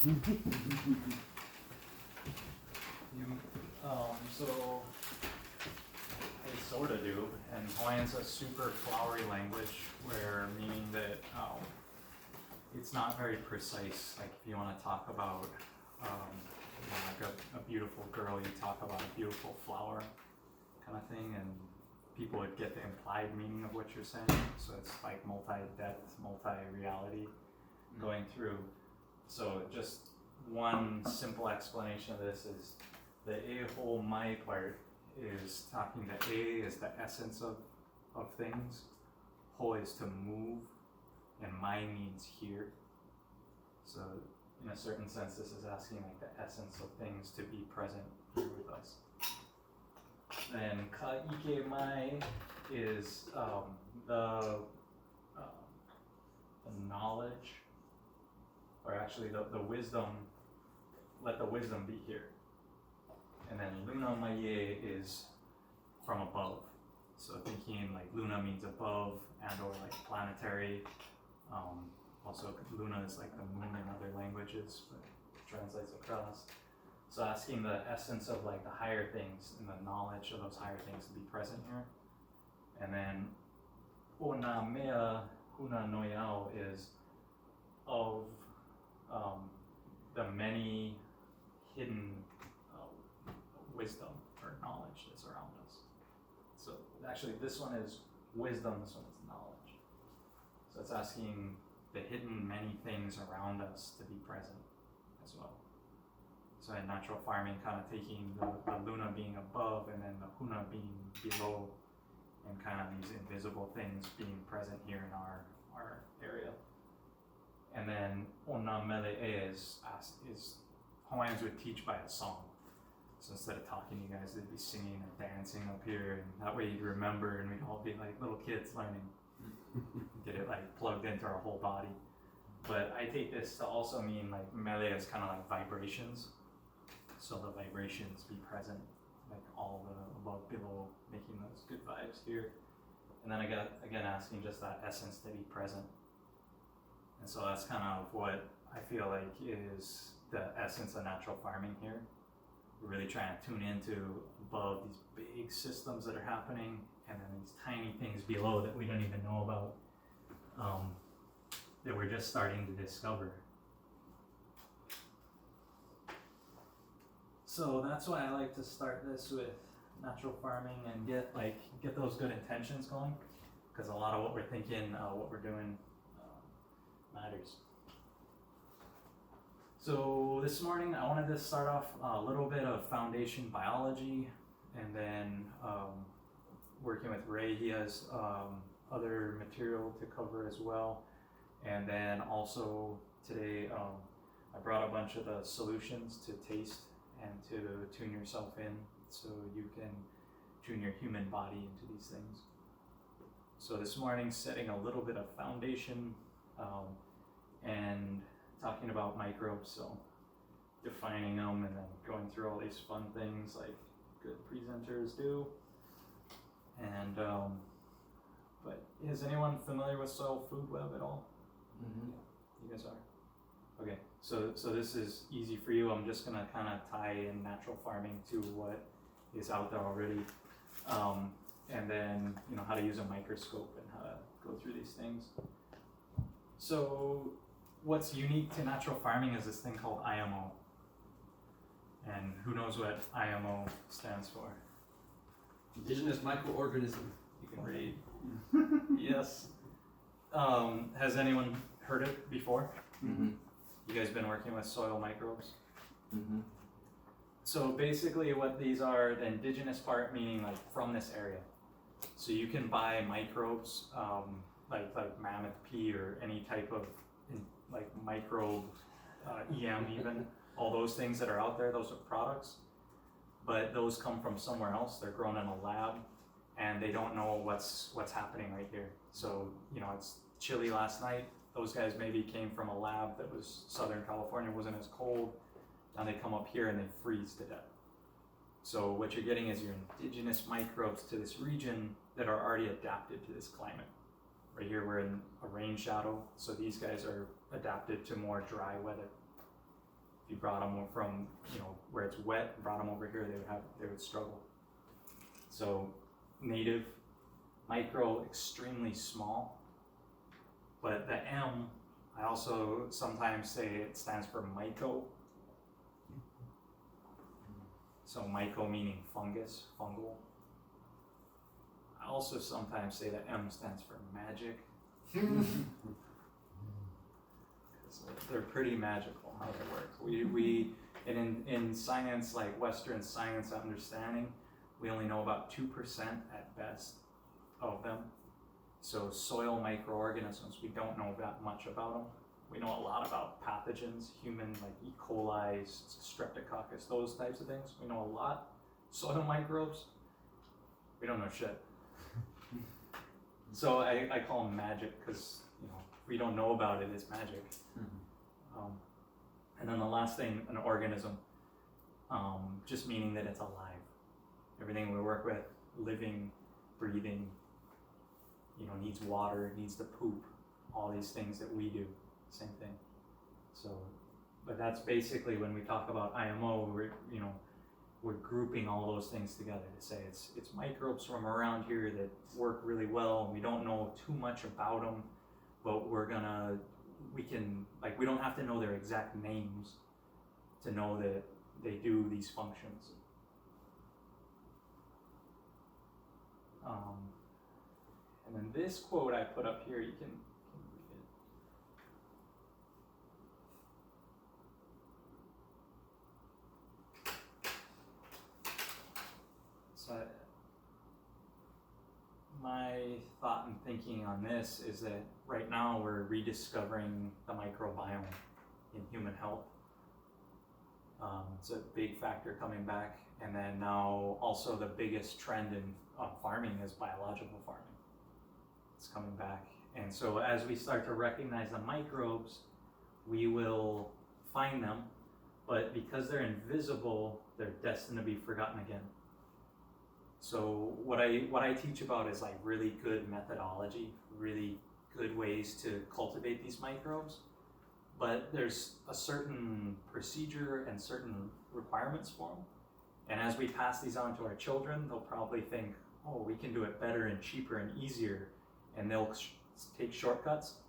So I sort of do, and Hawaiian's a super flowery language, where meaning that it's not very precise. Like if you want to talk about like a beautiful girl, you talk about a beautiful flower kind of thing, and people would get the implied meaning of what you're saying. So it's like multi-depth, multi-reality going through. So just one simple explanation of this is the e whole mai part is talking that A is the essence of things, ho is to move, and mai means here. So in a certain sense, this is asking like the essence of things to be present here with us. Then ka ike mai is the knowledge, or actually the wisdom, let the wisdom be here. And then luna maie is from above. So thinking like luna means above and or like planetary. Also luna is like the moon in other languages, but it translates across. So asking the essence of like the higher things and the knowledge of those higher things to be present here. And then ona mea huna noyao is of the many hidden wisdom or knowledge that's around us. So actually this one is wisdom, this one is knowledge. So it's asking the hidden many things around us to be present as well. So in natural farming, kind of taking the luna being above and then the huna being below, and kind of these invisible things being present here in our area. And then ona mele is Hawaiians would teach by a song. So instead of talking to you guys, they'd be singing or dancing up here, and that way you'd remember, and we'd all be like little kids learning. Get it like plugged into our whole body. But I take this to also mean like mele is kind of like vibrations. So the vibrations be present, like all the above, below, making those good vibes here. And then I got, again, asking just that essence to be present. And so that's kind of what I feel like is the essence of natural farming here. We're really trying to tune into above these big systems that are happening, and then these tiny things below that we don't even know about, that we're just starting to discover. So that's why I like to start this with natural farming and get those good intentions going, because a lot of what we're thinking, what we're doing matters. So this morning I wanted to start off a little bit of foundation biology, and then working with Ray, he has other material to cover as well. And then also today I brought a bunch of the solutions to taste and to tune yourself in, so you can tune your human body into these things. So this morning, setting a little bit of foundation and talking about microbes, so defining them and then going through all these fun things like good presenters do. And but is anyone familiar with soil food web at all? Mm-hmm. You guys are? Okay, so this is easy for you. I'm just gonna kind of tie in natural farming to what is out there already, and then how to use a microscope and how to go through these things. So what's unique to natural farming is this thing called IMO, and who knows what IMO stands for? Indigenous microorganism. You can read. Yes. Has anyone heard it before? Mm-hmm. You guys been working with soil microbes? Mm-hmm. So basically what these are, the indigenous part meaning like from this area. So you can buy microbes, like mammoth pea or any type of like microbe, EM even, all those things that are out there, those are products. But those come from somewhere else. They're grown in a lab, and they don't know what's happening right here. So it's chilly last night. Those guys maybe came from a lab that was Southern California, wasn't as cold. Now they come up here and they freeze to death. So what you're getting is your indigenous microbes to this region that are already adapted to this climate. Right here we're in a rain shadow, so these guys are adapted to more dry weather. If you brought them from, where it's wet, brought them over here, they would struggle. So native, micro, extremely small. But the M, I also sometimes say it stands for myco. So myco meaning fungus, fungal. I also sometimes say that M stands for magic. They're pretty magical how they work. In science, like Western science understanding, we only know about 2% at best of them. So soil microorganisms, we don't know that much about them. We know a lot about pathogens, human, like E. coli, streptococcus, those types of things. We know a lot. Soil microbes, we don't know shit. So I call them magic because, if we don't know about it, it's magic. And then the last thing, an organism, just meaning that it's alive. Everything we work with, living, breathing, needs water, needs to poop, all these things that we do, same thing. So, but that's basically when we talk about IMO, we're grouping all those things together to say it's microbes from around here that work really well, and we don't know too much about them, but we don't have to know their exact names to know that they do these functions. And then this quote I put up here, you can read it. So my thought and thinking on this is that right now we're rediscovering the microbiome in human health. It's a big factor coming back, and then now also the biggest trend in farming is biological farming. It's coming back, and so as we start to recognize the microbes, we will find them, but because they're invisible, they're destined to be forgotten again. So what I teach about is like really good methodology, really good ways to cultivate these microbes, but there's a certain procedure and certain requirements for them. And as we pass these on to our children, they'll probably think, oh, we can do it better and cheaper and easier, and they'll take shortcuts.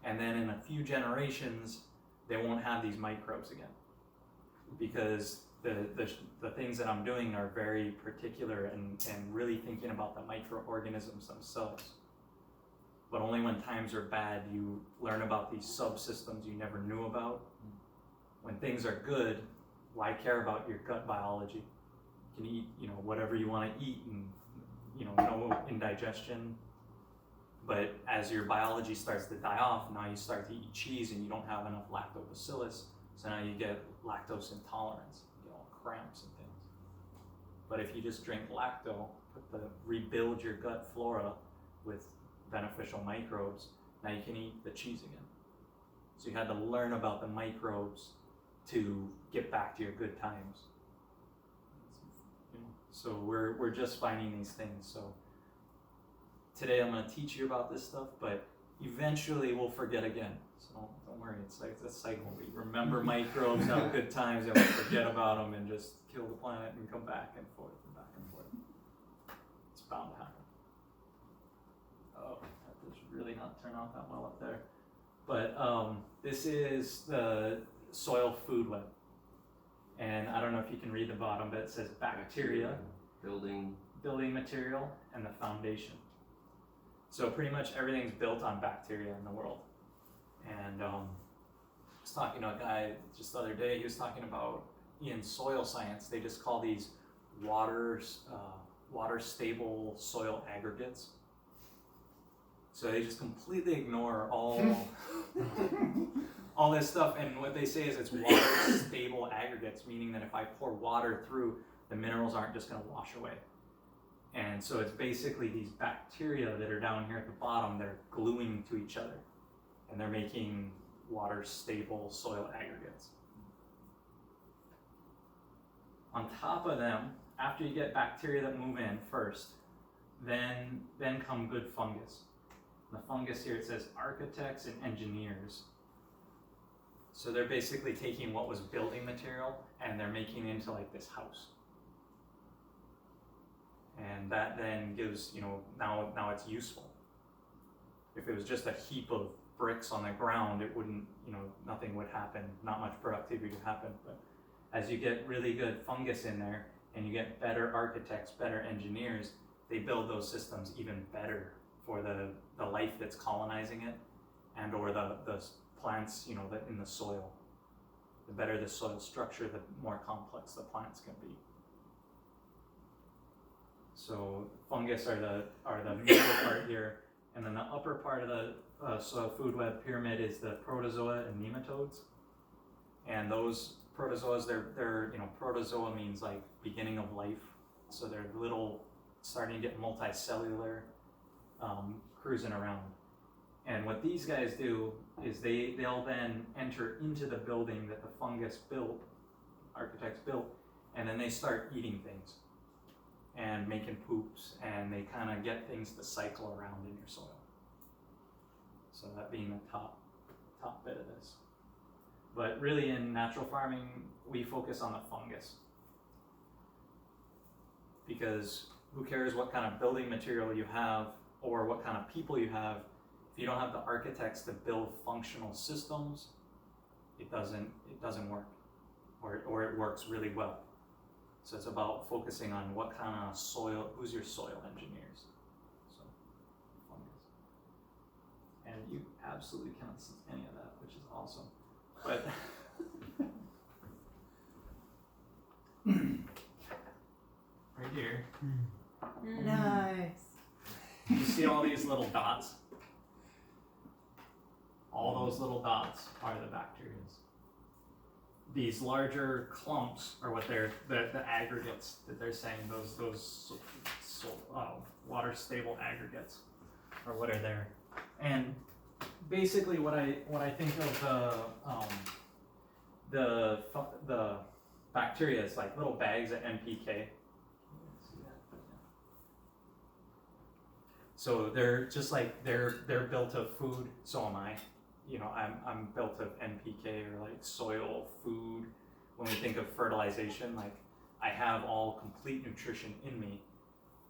And then in a few generations, they won't have these microbes again, because the things that I'm doing are very particular and really thinking about the microorganisms themselves. But only when times are bad, you learn about these subsystems you never knew about. When things are good, why care about your gut biology? You can eat, whatever you want to eat, and no indigestion. But as your biology starts to die off, now you start to eat cheese and you don't have enough lactobacillus. So now you get lactose intolerance, you get all cramps and things. But if you just drink lacto, rebuild your gut flora with beneficial microbes, now you can eat the cheese again. So you had to learn about the microbes to get back to your good times. So we're just finding these things. So today I'm going to teach you about this stuff, but eventually we'll forget again. So don't worry, it's like a cycle. We remember microbes, have good times, and we forget about them and just kill the planet and come back and forth and back and forth. It's bound to happen. Oh, that does really not turn out that well up there. But this is the soil food web. And I don't know if you can read the bottom, but it says bacteria, building material, and the foundation. So pretty much everything's built on bacteria in the world. And I was talking to a guy just the other day, he was talking about in soil science, they just call these water stable soil aggregates. So they just completely ignore all this stuff, and what they say is it's water stable aggregates, meaning that if I pour water through, the minerals aren't just going to wash away. And so it's basically these bacteria that are down here at the bottom, they're gluing to each other, and they're making water stable soil aggregates. On top of them, after you get bacteria that move in first, then come good fungus. The fungus here, it says architects and engineers. So they're basically taking what was building material and they're making it into like this house. And that then gives, you know, now it's useful. If it was just a heap of bricks on the ground, it wouldn't, you know, nothing would happen, not much productivity would happen. But as you get really good fungus in there and you get better architects, better engineers, they build those systems even better for the life that's colonizing it and or the plants, you know, that in the soil. The better the soil structure, the more complex the plants can be. So fungus are the middle part here, and then the upper part of the soil food web pyramid is the protozoa and nematodes. And those protozoas, they're you know, protozoa means like beginning of life, so they're little, starting to get multicellular, cruising around. And what these guys do is they'll then enter into the building that the fungus built, architects built, and then they start eating things and making poops, and they kind of get things to cycle around in your soil. So that being the top bit of this. But really in natural farming, we focus on the fungus. Because who cares what kind of building material you have or what kind of people you have, if you don't have the architects to build functional systems, it doesn't work, or it works really well. So it's about focusing on what kind of soil, who's your soil engineers. So, fungus. And you absolutely cannot see any of that, which is awesome. But right here, Nice. you see all these little dots? All those little dots are the bacteria. These larger clumps are what they're the aggregates that they're saying, those water stable aggregates are what are there. And basically what I think of the bacteria is like little bags of NPK. So they're just like they're built of food, so am I. You know, I'm built of NPK or like soil, food. When we think of fertilization, like I have all complete nutrition in me.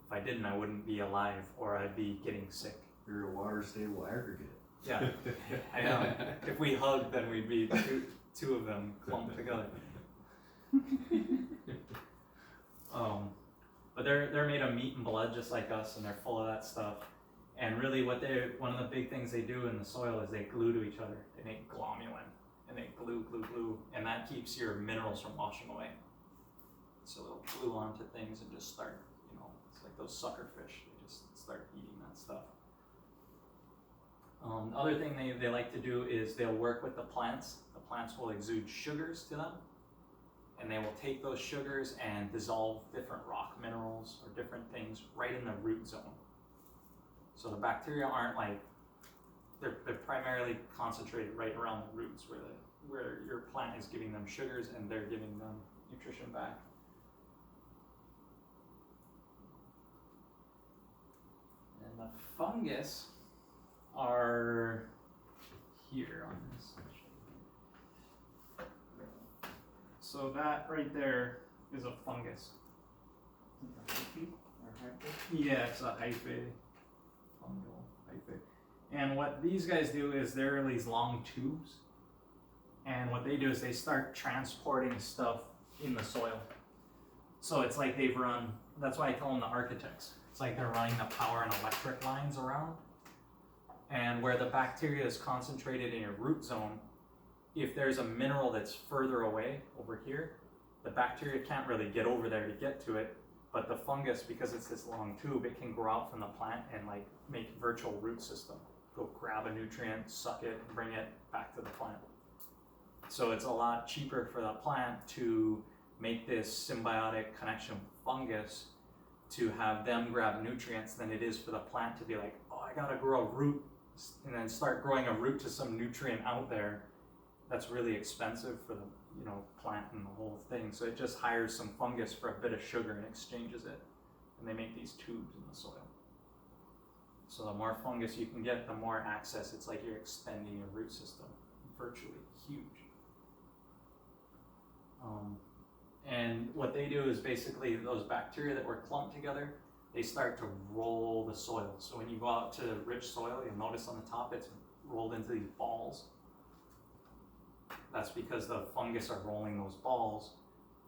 If I didn't, I wouldn't be alive, or I'd be getting sick. You're a water stable aggregate. Yeah, I know. If we hugged, then we'd be two of them clumped together. But they're made of meat and blood just like us, and they're full of that stuff. And really one of the big things they do in the soil is they glue to each other. They make glomalin, and they glue, and that keeps your minerals from washing away. So they'll glue onto things and just start, you know, it's like those sucker fish, they just start eating that stuff. The other thing they like to do is they'll work with the plants. The plants will exude sugars to them, and they will take those sugars and dissolve different rock minerals or different things right in the root zone. So the bacteria aren't like, they're primarily concentrated right around the roots where your plant is giving them sugars and they're giving them nutrition back. And the fungus are here on this. So that right there is a fungus. Yeah, it's a hyphae. Fungal hyphae. And what these guys do is they're these long tubes. And what they do is they start transporting stuff in the soil. So it's like they've run, that's why I call them the architects. It's like they're running the power and electric lines around. And where the bacteria is concentrated in your root zone, if there's a mineral that's further away over here, the bacteria can't really get over there to get to it. But the fungus, because it's this long tube, it can grow out from the plant and like make virtual root system. Go grab a nutrient, suck it, and bring it back to the plant. So it's a lot cheaper for the plant to make this symbiotic connection with fungus to have them grab nutrients than it is for the plant to be like, oh, I gotta grow a root and then start growing a root to some nutrient out there. That's really expensive for the plant and the whole thing. So it just hires some fungus for a bit of sugar and exchanges it. And they make these tubes in the soil. So the more fungus you can get, the more access. It's like you're extending your root system. Virtually huge. And what they do is basically those bacteria that were clumped together, they start to roll the soil. So when you go out to rich soil, you'll notice on the top it's rolled into these balls. That's because the fungus are rolling those balls.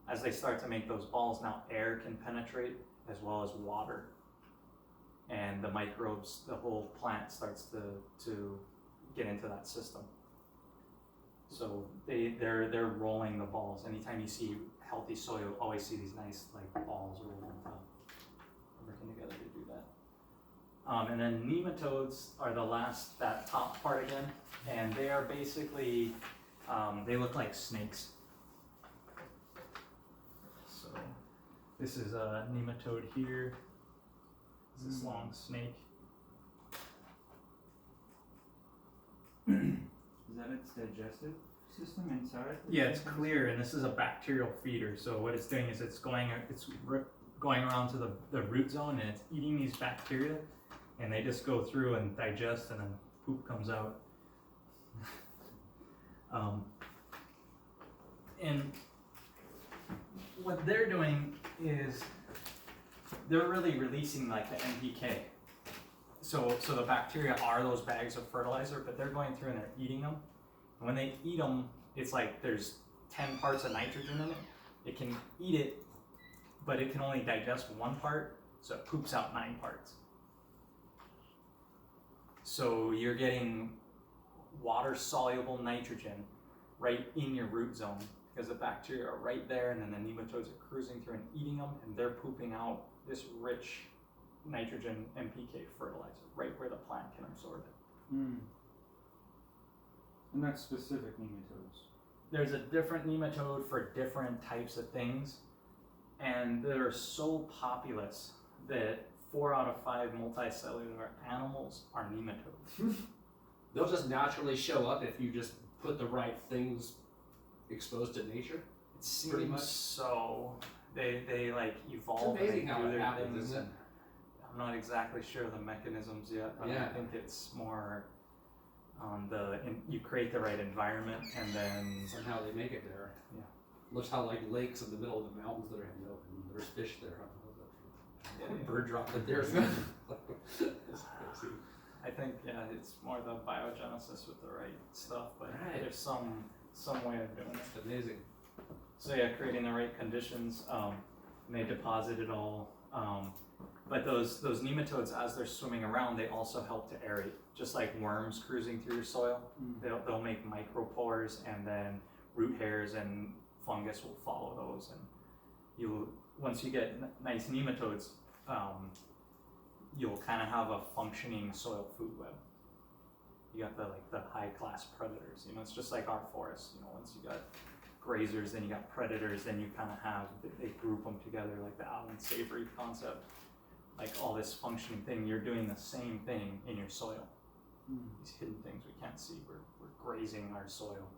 As they start to make those balls, now air can penetrate as well as water. And the microbes, the whole plant starts to get into that system. So they're rolling the balls. Anytime you see healthy soil, you always see these nice like balls rolled on top, working together to do that. And then nematodes are the last, that top part again, and they are basically, they look like snakes. So this is a nematode here. This is long snake. Is that its digestive system inside? Yeah, it's clear, and this is a bacterial feeder. So what it's doing is it's going around to the root zone, and it's eating these bacteria, and they just go through and digest, and then poop comes out. And what they're doing is they're really releasing like the NPK. So the bacteria are those bags of fertilizer, but they're going through and they're eating them. And when they eat them, it's like there's 10 parts of nitrogen in it. It can eat it, but it can only digest one part, so it poops out 9 parts. So you're getting water-soluble nitrogen right in your root zone because the bacteria are right there, and then the nematodes are cruising through and eating them, and they're pooping out this rich nitrogen NPK fertilizer right where the plant can absorb it. And that's specific nematodes. There's a different nematode for different types of things, and they're so populous that 4 out of 5 multicellular animals are nematodes. They'll just naturally show up if you just put the right things exposed to nature. It seems Pretty much. so. They like It's evolve amazing and how do it their happens, things. isn't it? I'm not exactly sure of the mechanisms yet, but I Yeah. think it's more on you create the right environment, and then Somehow they make it there. Yeah. Looks how like lakes in the middle of the mountains that are in the open. There's fish there. Yeah, A yeah. bird dropped it there. It's crazy. I think it's more the biogenesis with the right stuff, but Right. there's some way of doing it. It's amazing. So yeah, creating the right conditions, and they deposit it all. But those nematodes, as they're swimming around, they also help to aerate, just like worms cruising through your soil. They'll make micropores, and then root hairs and fungus will follow those. And once you get nice nematodes, you'll kind of have a functioning soil food web. You got the high class predators. It's just like our forests. Once you got grazers, then you got predators, then you kind of have, they group them together like the Allen Savory concept. Like all this functioning thing, you're doing the same thing in your soil. These hidden things we can't see, we're grazing our soil.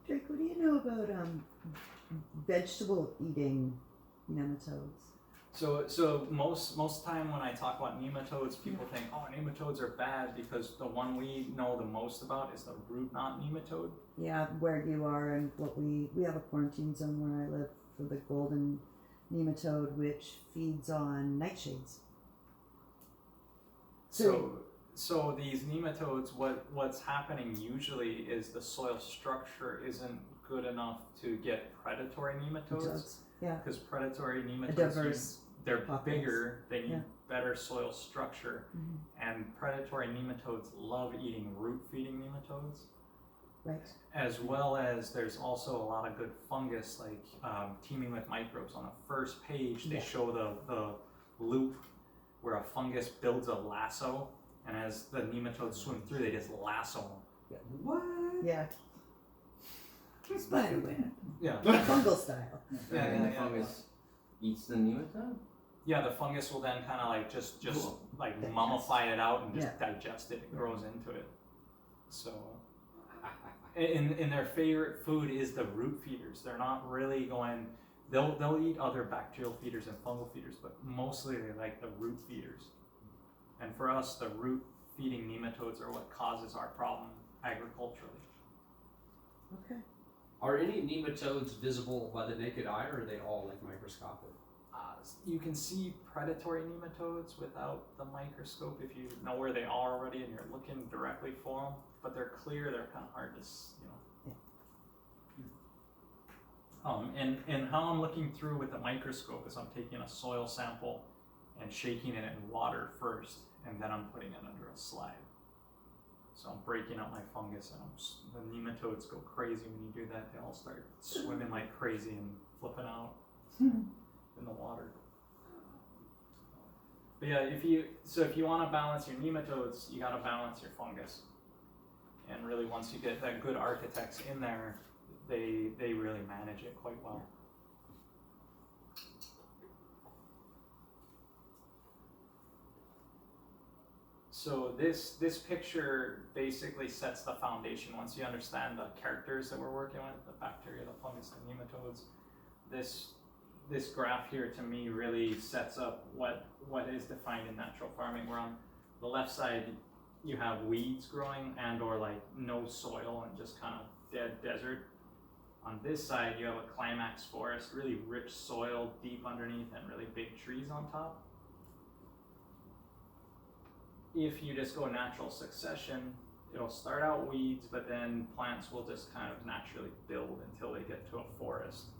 Drake, what do you know about vegetable eating nematodes? So most time when I talk about nematodes, people think, oh, nematodes are bad, because the one we know the most about is the root knot nematode. Yeah, where you are and what we have a quarantine zone where I live for the golden nematode, which feeds on nightshades. So these nematodes, what's happening usually is the soil structure isn't good enough to get predatory nematodes. Yeah. Because predatory A nematodes, diverse they're populace. bigger, they need Yeah. better soil structure, and predatory nematodes love eating root feeding nematodes. Right. As well as there's also a lot of good fungus, like teeming with microbes. On the first page, they show the loop where a fungus builds a lasso, and as the nematodes swim through, they just lasso them. What? Yeah. Spider web. Yeah. Fungal style. Yeah, And the yeah, fungus eats the nematode? Yeah, the fungus will then kind of like just Cool. like Digest. mummify it out and just digest it. It grows into it. So, in their favorite food is the root feeders. They're not really going. They'll eat other bacterial feeders and fungal feeders, but mostly they like the root feeders. And for us, the root feeding nematodes are what causes our problem agriculturally. Okay. Are any nematodes visible by the naked eye, or are they all like microscopic? You can see predatory nematodes without the microscope if you know where they are already and you're looking directly for them. But they're clear; they're kind of hard to, And how I'm looking through with the microscope is I'm taking a soil sample and shaking it in water first, and then I'm putting it under a slide. So I'm breaking up my fungus, and the nematodes go crazy when you do that. They all start swimming like crazy and flipping out in the water. But yeah, if you want to balance your nematodes, you got to balance your fungus. And really, once you get that good architects in there, they really manage it quite well. So this picture basically sets the foundation. Once you understand the characters that we're working with, the bacteria, the fungus, the nematodes, this graph here to me really sets up what is defined in natural farming. Where on the left side you have weeds growing and or like no soil and just kind of dead desert. On this side you have a climax forest, really rich soil deep underneath and really big trees on top. If you just go natural succession, it'll start out weeds, but then plants will just kind of naturally build until they get to a forest,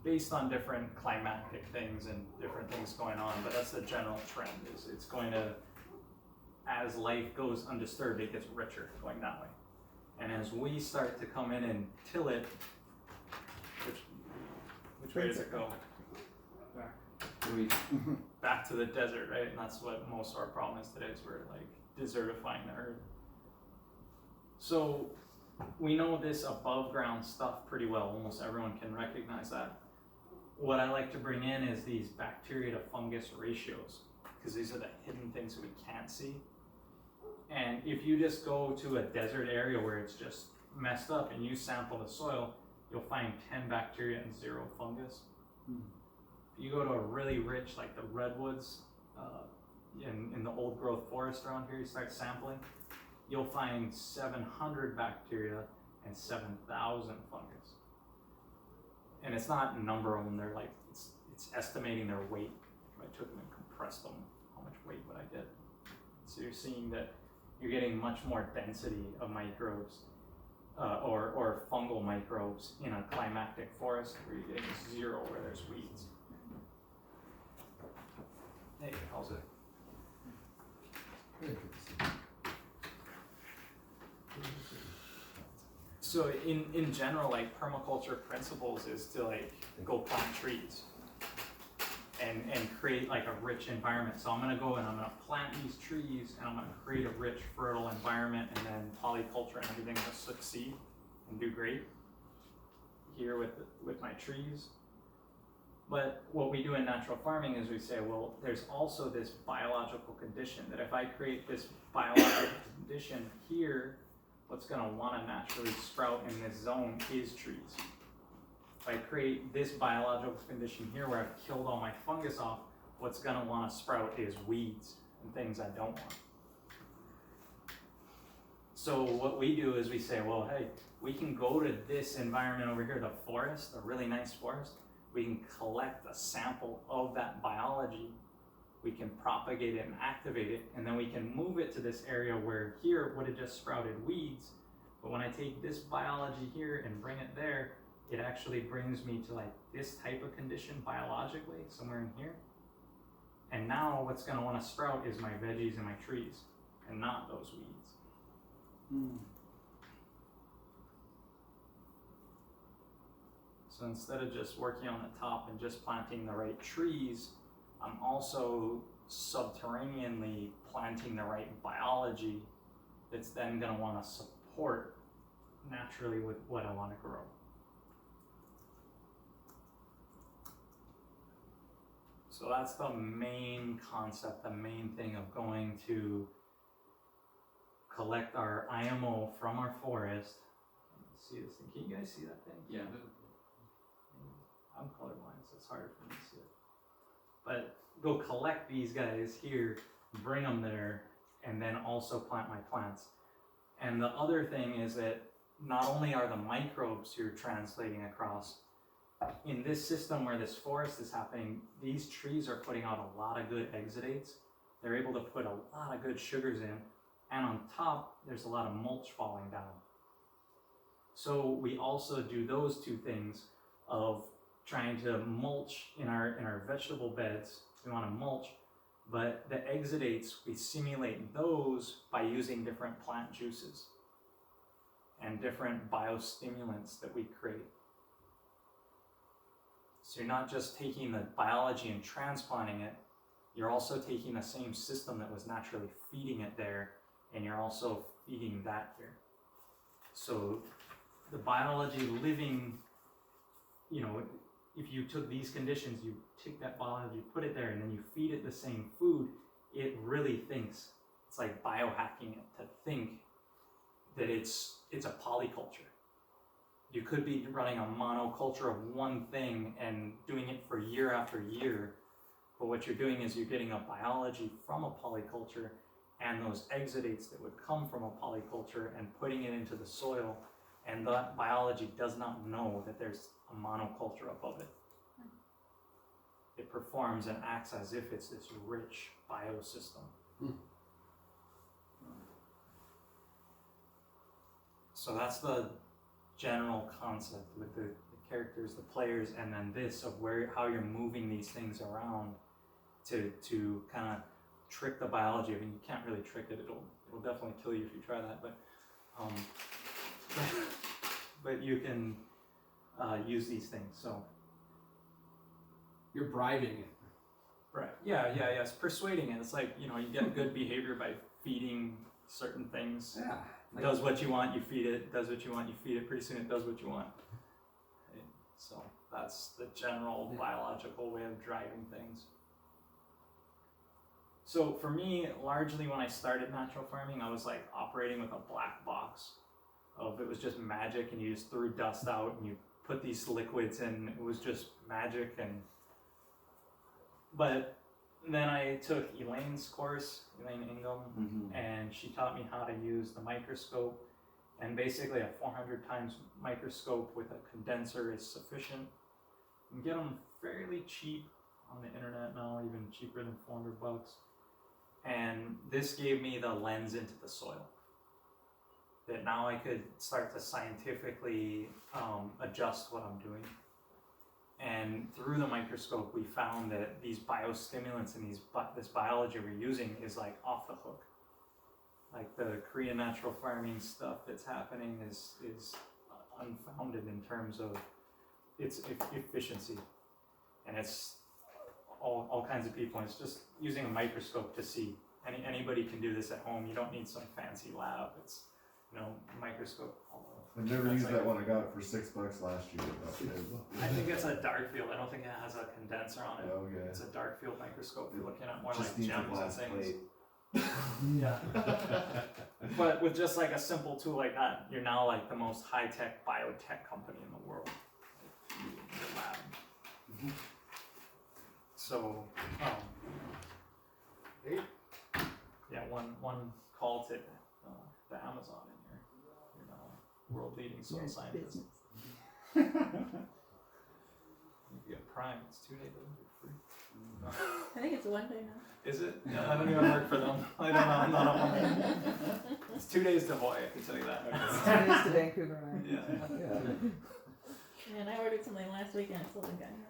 based on different climatic things and different things going on. But that's the general trend, is it's going to, as life goes undisturbed, it gets richer going that way. And as we start to come in and till it, which way does it go? Back to the desert, right? And that's what most of our problem is today, is we're like desertifying the earth. So we know this above ground stuff pretty well. Almost everyone can recognize that. What I like to bring in is these bacteria to fungus ratios, because these are the hidden things that we can't see. And if you just go to a desert area where it's just messed up and you sample the soil, you'll find 10 bacteria and 0 fungus. If you go to a really rich, like the redwoods in the old growth forest around here, you start sampling, you'll find 700 bacteria and 7,000 fungus. And it's not a number of them, they're like, it's estimating their weight. If I took them and compressed them, how much weight would I get? So you're seeing that you're getting much more density of microbes or fungal microbes in a climactic forest, where you're getting 0 where there's weeds. Hey, how's it? So in general, like permaculture principles is to like go plant trees and create like a rich environment. So I'm gonna go and I'm gonna plant these trees and I'm gonna create a rich, fertile environment, and then polyculture and everything will succeed and do great here with my trees. But what we do in natural farming is we say, well, there's also this biological condition that if I create this biological condition here, what's going to want to naturally sprout in this zone is trees. If I create this biological condition here where I've killed all my fungus off, what's going to want to sprout is weeds and things I don't want. So what we do is we say, well, hey, we can go to this environment over here, the forest, a really nice forest. We can collect a sample of that biology, we can propagate it and activate it, and then we can move it to this area where here would have just sprouted weeds, but when I take this biology here and bring it there, it actually brings me to like this type of condition biologically, somewhere in here. And now what's going to want to sprout is my veggies and my trees, and not those weeds. So instead of just working on the top and just planting the right trees, I'm also subterraneanly planting the right biology that's then going to want to support naturally with what I want to grow. So that's the main concept, the main thing of going to collect our IMO from our forest. Let's see this thing. Can you guys see that thing? Yeah. I'm colorblind, so it's harder for me to see it. But go collect these guys here, bring them there, and then also plant my plants. And the other thing is that not only are the microbes you're translating across, in this system where this forest is happening, these trees are putting out a lot of good exudates. They're able to put a lot of good sugars in, and on top, there's a lot of mulch falling down. So we also do those two things of trying to mulch in our vegetable beds. We want to mulch, but the exudates, we simulate those by using different plant juices and different biostimulants that we create. So you're not just taking the biology and transplanting it, you're also taking the same system that was naturally feeding it there, and you're also feeding that here. So the biology living, you know, if you took these conditions, you take that biology, put it there, and then you feed it the same food, it really thinks. It's like biohacking it to think that it's a polyculture. You could be running a monoculture of one thing and doing it for year after year, but what you're doing is you're getting a biology from a polyculture and those exudates that would come from a polyculture and putting it into the soil, and that biology does not know that there's a monoculture above it. It performs and acts as if it's this rich biosystem. So that's the general concept with the characters, the players, and then this of how you're moving these things around to kind of trick the biology. I mean, you can't really trick it. It'll definitely kill you if you try that. But you can use these things. So You're bribing it. right, yeah, it's persuading it. It's like, you know, you get good behavior by feeding certain things. Yeah. It does what you want, you feed it. Does what you want, you feed it. Pretty soon it does what you want. Right? So that's the general biological way of driving things. So for me, largely when I started natural farming, I was like operating with a black box of it was just magic, and you just threw dust out and you put these liquids in. It was just magic. But then I took Elaine's course, Elaine Ingham, and she taught me how to use the microscope. And basically a 400 times microscope with a condenser is sufficient. You can get them fairly cheap on the internet now, even cheaper than $400. And this gave me the lens into the soil, that now I could start to scientifically adjust what I'm doing. And through the microscope, we found that these biostimulants and this biology we're using is like off the hook. Like the Korean natural farming stuff that's happening is unfounded in terms of its efficiency. And it's all kinds of people, and it's just using a microscope to see. Anybody can do this at home. You don't need some fancy lab. It's, you know, microscope. I've never used that one. I got it for $6 last year. I think it's a dark field. I don't think it has a condenser on it. Okay. It's a dark field microscope. You're looking at more Just like needs a gems and glass things. plate. Yeah. But with just like a simple tool like that, you're now like the most high-tech biotech company in the world. Like, in your lab. So, yeah, one call to the Amazon in your world-leading soil scientist. You get Prime, it's 2 day delivery free. I think it's 1 day now. Is it? Yeah, I don't even work for them. I don't know, I'm not on one. It's 2 days to Hawaii, I can tell you that. It's 2 days to Vancouver, right? Yeah. And I ordered something last week and it still didn't get here.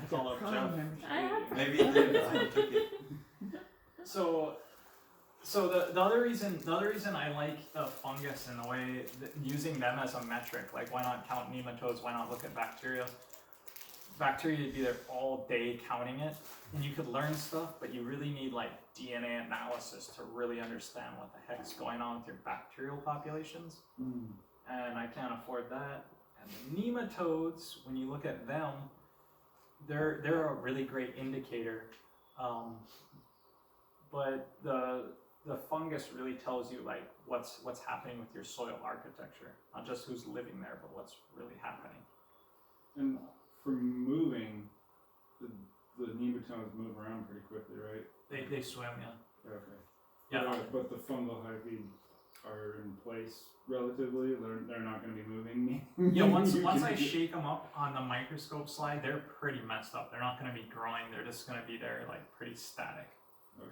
Call up Prime Jeff. membership. I have Maybe it did. So the other reason I like the fungus in a way, using them as a metric, like why not count nematodes, why not look at bacteria? Bacteria, you'd be there all day counting it, and you could learn stuff, but you really need like DNA analysis to really understand what the heck's going on with your bacterial populations. And I can't afford that. And the nematodes, when you look at them, they're a really great indicator. But the fungus really tells you like what's happening with your soil architecture, not just who's living there, but what's really happening. And for moving, the nematodes move around pretty quickly, right? They swim, yeah. Okay. Yeah. But the fungal hyphae are in place relatively. They're not going to be moving. Yeah, once You once can I get- shake them up on the microscope slide, they're pretty messed up. They're not going to be growing. They're just going to be there like pretty static. Okay.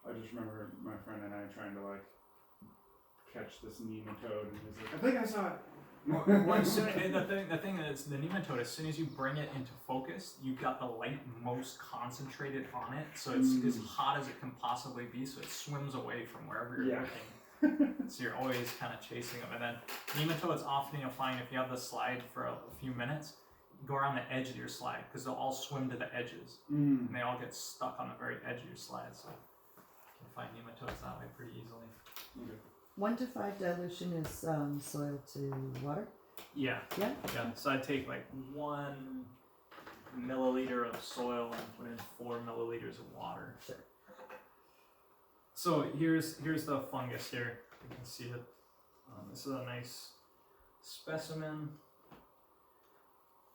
I just remember my friend and I trying to like catch this nematode, and he's like, "I think I saw it." Well, as soon, and the thing is, the nematode, as soon as you bring it into focus, you've got the light most concentrated on it, so it's as hot as it can possibly be, so it swims away from wherever you're Yeah. looking. So you're always kind of chasing them. And then nematodes, often you'll find if you have the slide for a few minutes, go around the edge of your slide, because they'll all swim to the edges, and they all get stuck on the very edge of your slide, so you can find nematodes that way pretty easily. Okay. 1 to 5 dilution is soil to water. Yeah. Yeah. Yeah. So I'd take like 1 milliliter of soil and put in 4 milliliters of water. Sure. So here's the fungus here. You can see it. This is a nice specimen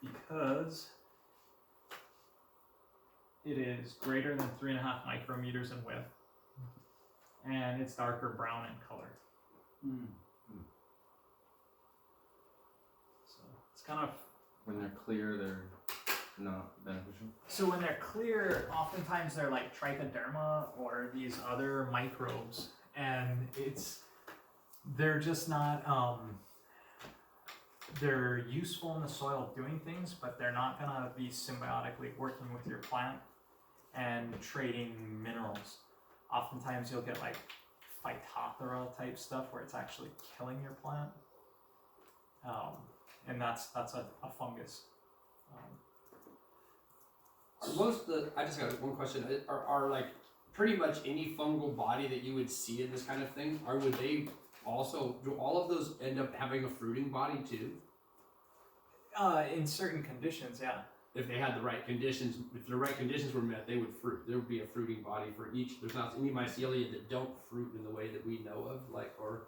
because it is greater than 3.5 micrometers in width, and it's darker brown in color. So it's kind of. When they're clear, they're not beneficial. So when they're clear, oftentimes they're like trichoderma or these other microbes, and they're just not. They're useful in the soil doing things, but they're not gonna be symbiotically working with your plant and trading minerals. Oftentimes you'll get like Phytophthora type stuff where it's actually killing your plant, and that's a fungus. Are most I just got one question. Are like pretty much any fungal body that you would see in this kind of thing, or would they also, do all of those end up having a fruiting body too? In certain conditions, yeah. If they had the right conditions, if the right conditions were met, they would fruit. There would be a fruiting body for each. There's not any mycelia that don't fruit in the way that we know of, like, or.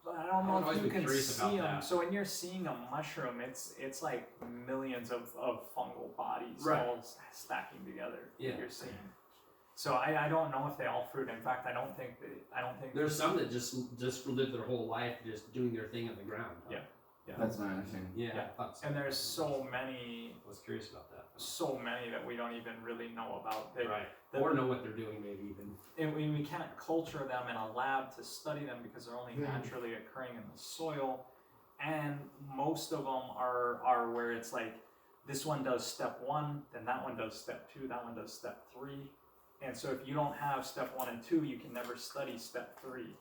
But I don't know I've if always you been can curious see about them. that. So when you're seeing a mushroom, it's like millions of fungal bodies Right. all stacking together Yeah. that you're seeing. So I don't know if they all fruit. In fact, I don't think There's some that just live their whole life just doing their thing on the ground. Huh? Yeah. Yeah. That's my understanding. Yeah. Yeah. I thought so. And there's so many I was curious about that. that we don't even really know about. Right. Or know what they're doing, maybe even. And we can't culture them in a lab to study them because they're only naturally occurring in the soil, and most of them are where it's like this one does step 1, then that one does step 2, that one does step 3, and so if you don't have step 1 and 2, you can never study step 3,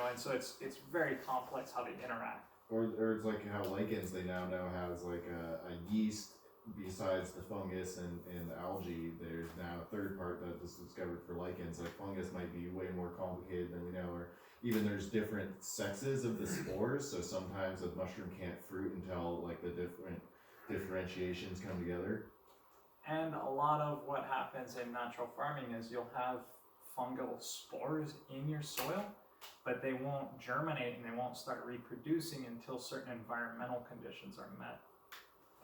and so it's very complex how they interact. Or it's like how lichens they now know has like a yeast besides the fungus and the algae. There's now a third part that was discovered for lichens. Like fungus might be way more complicated than we know, or even there's different sexes of the spores. So sometimes a mushroom can't fruit until like the different differentiations come together. And a lot of what happens in natural farming is you'll have fungal spores in your soil, but they won't germinate and they won't start reproducing until certain environmental conditions are met.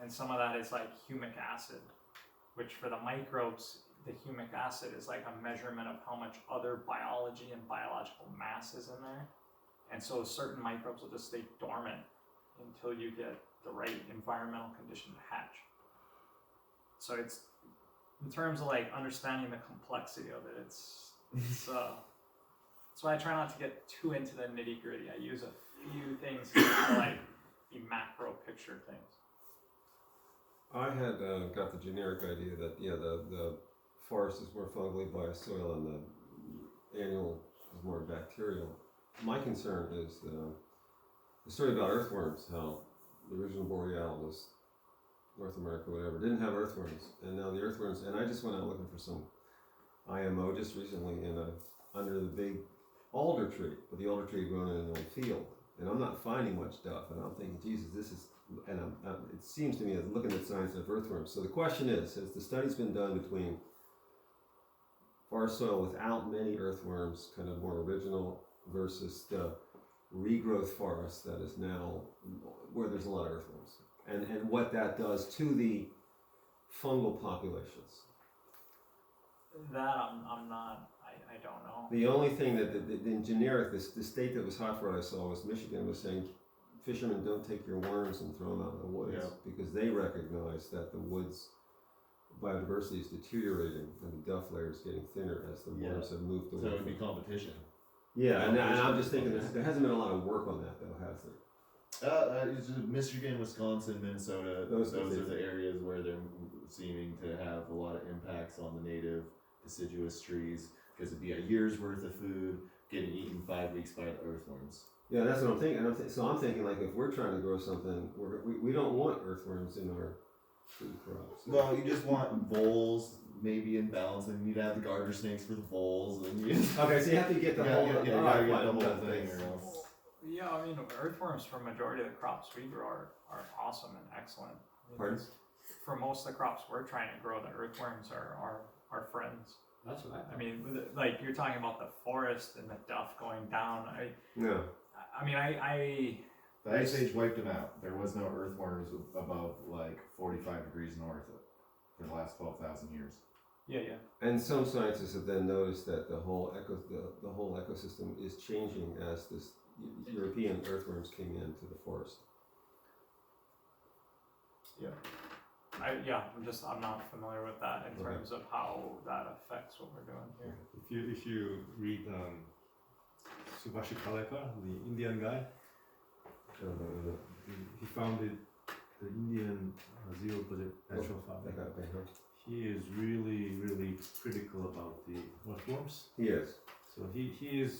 And some of that is like humic acid, which for the microbes, the humic acid is like a measurement of how much other biology and biological mass is in there. And so certain microbes will just stay dormant until you get the right environmental condition to hatch. So it's, in terms of like understanding the complexity of it, that's why I try not to get too into the nitty gritty. I use a few things to like be macro picture things. I had got the generic idea that the forest is more fungally by soil and the annual is more bacterial. My concern is the story about earthworms, how the original boreal was North America, whatever, didn't have earthworms, and now the earthworms. And I just went out looking for some IMO just recently under the big alder tree, but the alder tree grown in an old field, and I'm not finding much stuff. And I'm thinking, Jesus, this is. And it seems to me as looking at science of earthworms. So the question is, has the studies been done between forest soil without many earthworms, kind of more original, versus the regrowth forest that is now where there's a lot of earthworms, and what that does to the fungal populations? That I'm not. I I don't know. The only thing that, in generic, the state that was hot for it I saw was Michigan was saying, fishermen don't take your worms and throw them out in the woods, Yeah. because they recognize that the woods biodiversity is deteriorating and the duff layer is getting thinner as the worms have moved So away. it would be from- competition. Yeah, and I'm just thinking, there hasn't been a lot of work on that though, has there? It's just Michigan, Wisconsin, Minnesota. Those Those are are the areas where they're seeming to have a lot of impacts on the native deciduous trees, because it'd be a year's worth of food getting eaten 5 weeks by the earthworms. Yeah, that's what I'm thinking. So I'm thinking, like, if we're trying to grow something, we don't want earthworms in our food crops. Well, you just want voles, maybe in balance, and you'd have the garter snakes for the voles, and you Okay, so you have to get the whole. you gotta alright, get fine, the whole that's thing, nice. or else. Yeah, I mean, earthworms for majority of the crops we grow are awesome and excellent. I mean, Pardon? for most of the crops we're trying to grow, the earthworms are our friends. That's what I mean, like you're talking about the forest and the duff going down. No. I mean, I The Ice Age wiped them out. There was no earthworms above like 45 degrees north for the last 12,000 years. yeah. And some scientists have then noticed that the whole ecosystem is changing as this European earthworms came into the forest. I'm not familiar with that in Okay. terms of how that affects what we're doing here. If you read Subhash Kalekar, the Indian guy, he founded the Indian Zero Budget Natural Farming. He is really critical about the earthworms. He is. So he is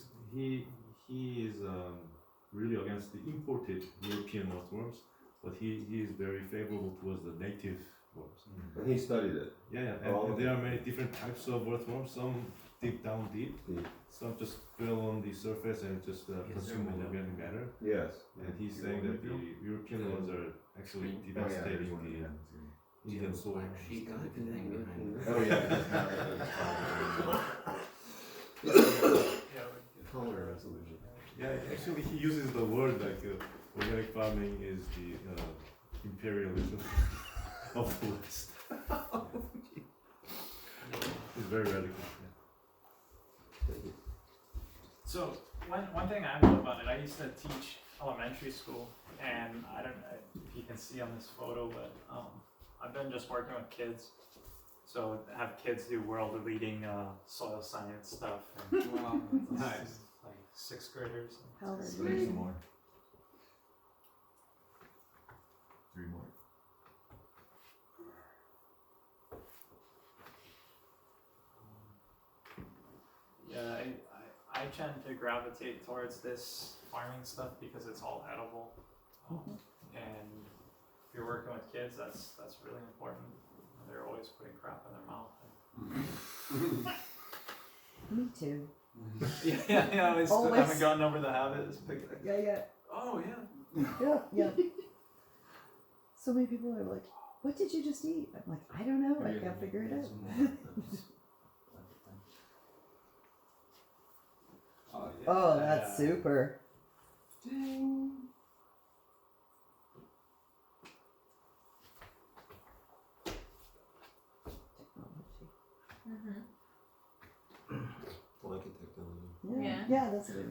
really against the imported European earthworms, but he is very favorable towards the native worms. And he studied it. Yeah, All and of there them. are many different types of earthworms. Some dig down deep, some just fill on the surface and just consume organic matter. Yes. And he's saying that the European ones are actually devastating the Indian soil. Oh yeah. Color resolution. Yeah, actually he uses the word like organic farming is the imperialism of the West. It's very radical. So one thing I know about it, I used to teach elementary school, and I don't know if you can see on this photo, but I've been just working with kids. So have kids do world-leading soil science stuff. Wow, Nice. Like 6th graders. How old are Three you? more. 3 more. Yeah, I tend to gravitate towards this farming stuff because it's all edible, and if you're working with kids, that's really important. They're always putting crap in their mouth. Me too. yeah. I Always. haven't gotten over the habit. It's Yeah. oh yeah. Yeah. So many people are like, "What did you just eat?" I'm like, "I don't know. I can't figure it out." Oh, that's super. Ding. Mm-hmm. Blanket technology. Yeah. Yeah. Yeah, that's it.